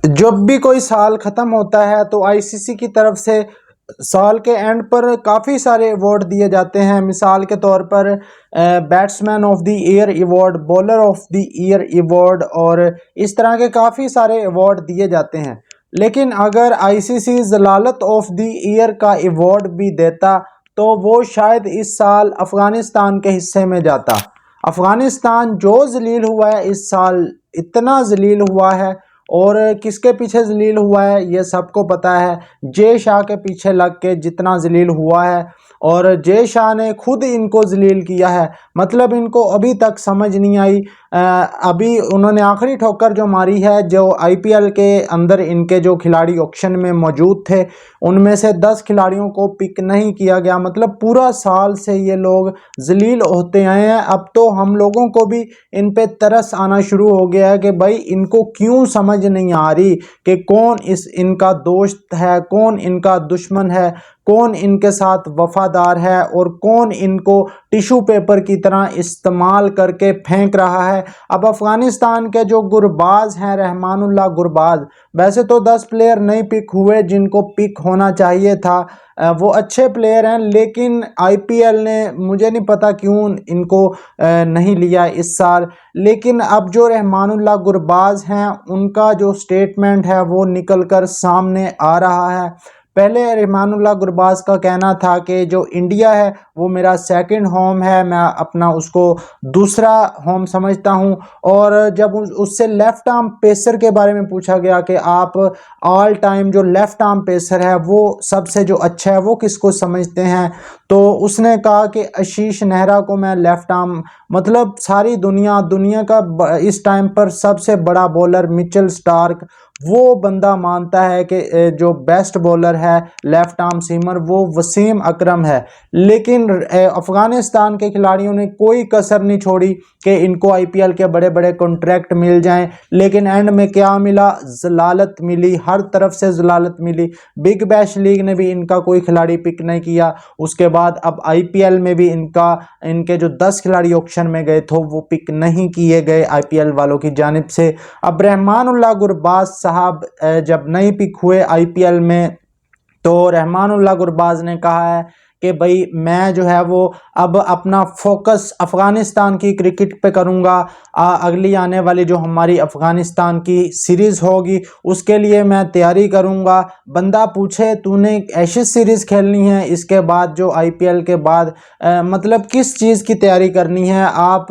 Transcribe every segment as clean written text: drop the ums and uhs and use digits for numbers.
जब भी कोई साल ख़त्म होता है तो आईसीसी की तरफ से साल के एंड पर काफ़ी सारे अवार्ड दिए जाते हैं। मिसाल के तौर पर batsman of the year award, bowler of the year award और इस तरह के काफ़ी सारे अवार्ड दिए जाते हैं। लेकिन अगर आईसीसी जलालत ऑफ द ईयर का अवार्ड भी देता तो वो शायद इस साल अफ़गानिस्तान के हिस्से में जाता। अफ़गानिस्तान जो जलील हुआ है इस साल, इतना जलील हुआ है, और किसके पीछे जलील हुआ है ये सबको पता है। जे शाह के पीछे लग के जितना जलील हुआ है, और जे शाह ने खुद इनको जलील किया है। मतलब इनको अभी तक समझ नहीं आई। अभी उन्होंने आखिरी ठोकर जो मारी है, जो आईपीएल के अंदर इनके जो खिलाड़ी ऑक्शन में मौजूद थे उनमें से 10 खिलाड़ियों को पिक नहीं किया गया। मतलब पूरा साल से ये लोग जलील होते आए हैं। अब तो हम लोगों को भी इन पे तरस आना शुरू हो गया है कि भाई इनको क्यों समझ नहीं आ रही कि कौन इनका दोस्त है, कौन इनका दुश्मन है, कौन इनके साथ वफादार है और कौन इनको टिश्यू पेपर की तरह इस्तेमाल करके फेंक रहा है। अब अफ़गानिस्तान के जो गुरबाज हैं, रहमानुल्लाह गुरबाज, वैसे तो 10 प्लेयर नहीं पिक हुए जिनको पिक होना चाहिए था। वो अच्छे प्लेयर हैं, लेकिन आईपीएल ने मुझे नहीं पता क्यों इनको नहीं लिया इस साल। लेकिन अब जो रहमानुल्लाह गुरबाज हैं उनका जो स्टेटमेंट है वो निकल कर सामने आ रहा है। पहले रहमानुल्लाह गुरबाज का कहना था कि जो इंडिया है वो मेरा सेकंड होम है, मैं अपना उसको दूसरा होम समझता हूं। और जब उससे लेफ़्ट आर्म पेसर के बारे में पूछा गया कि आप ऑल टाइम जो लेफ़्ट आर्म पेसर है वो सबसे जो अच्छा है वो किसको समझते हैं, तो उसने कहा कि आशीष नेहरा को मैं लेफ़्ट आर्म, मतलब सारी दुनिया का इस टाइम पर सबसे बड़ा बॉलर मिचेल स्टार्क, वो बंदा मानता है कि जो बेस्ट बॉलर है लेफ़्ट आर्म सीमर वो वसीम अकरम है। लेकिन अफ़गानिस्तान के खिलाड़ियों ने कोई कसर नहीं छोड़ी कि इनको आईपीएल के बड़े बड़े कॉन्ट्रैक्ट मिल जाएं, लेकिन एंड में क्या मिला? जलालत मिली, हर तरफ से जलालत मिली। बिग बैश लीग ने भी इनका कोई खिलाड़ी पिक नहीं किया। उसके बाद अब आईपीएल में भी इनके जो 10 खिलाड़ी ऑक्शन में गए थे वो पिक नहीं किए गए आईपीएल वालों की जानिब से। अब रहमानुल्लाह गुरबाज साहब जब नहीं पिक हुए आईपीएल में, तो रहमानुल्लाह गुरबाज ने कहा है कि भाई मैं जो है वो अब अपना फोकस अफ़गानिस्तान की क्रिकेट पे करूँगा। अगली आने वाली जो हमारी अफ़गानिस्तान की सीरीज़ होगी उसके लिए मैं तैयारी करूँगा। बंदा पूछे तूने एशेज़ सीरीज़ खेलनी है इसके बाद, जो आईपीएल के बाद, मतलब किस चीज़ की तैयारी करनी है आप?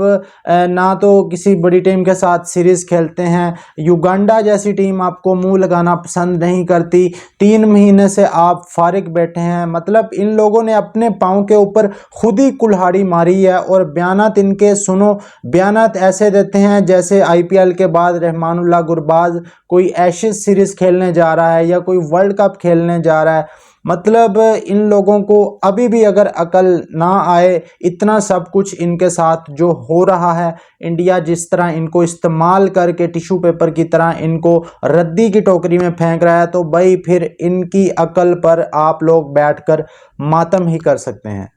ना तो किसी बड़ी टीम के साथ सीरीज़ खेलते हैं, युगांडा जैसी टीम आपको मुंह लगाना पसंद नहीं करती, 3 महीने से आप फारिग बैठे हैं। मतलब इन लोगों ने अपने पाँव के ऊपर खुद ही कुल्हाड़ी मारी है। और बयानात इनके सुनो, बयानात ऐसे देते हैं जैसे आईपीएल के बाद रहमानुल्लाह गुरबाज कोई एशेज़ सीरीज़ खेलने जा रहा है या कोई वर्ल्ड कप खेलने जा रहा है। मतलब इन लोगों को अभी भी अगर अकल ना आए, इतना सब कुछ इनके साथ जो हो रहा है, इंडिया जिस तरह इनको इस्तेमाल करके टिश्यू पेपर की तरह इनको रद्दी की टोकरी में फेंक रहा है, तो भाई फिर इनकी अकल पर आप लोग बैठकर मातम ही कर सकते हैं।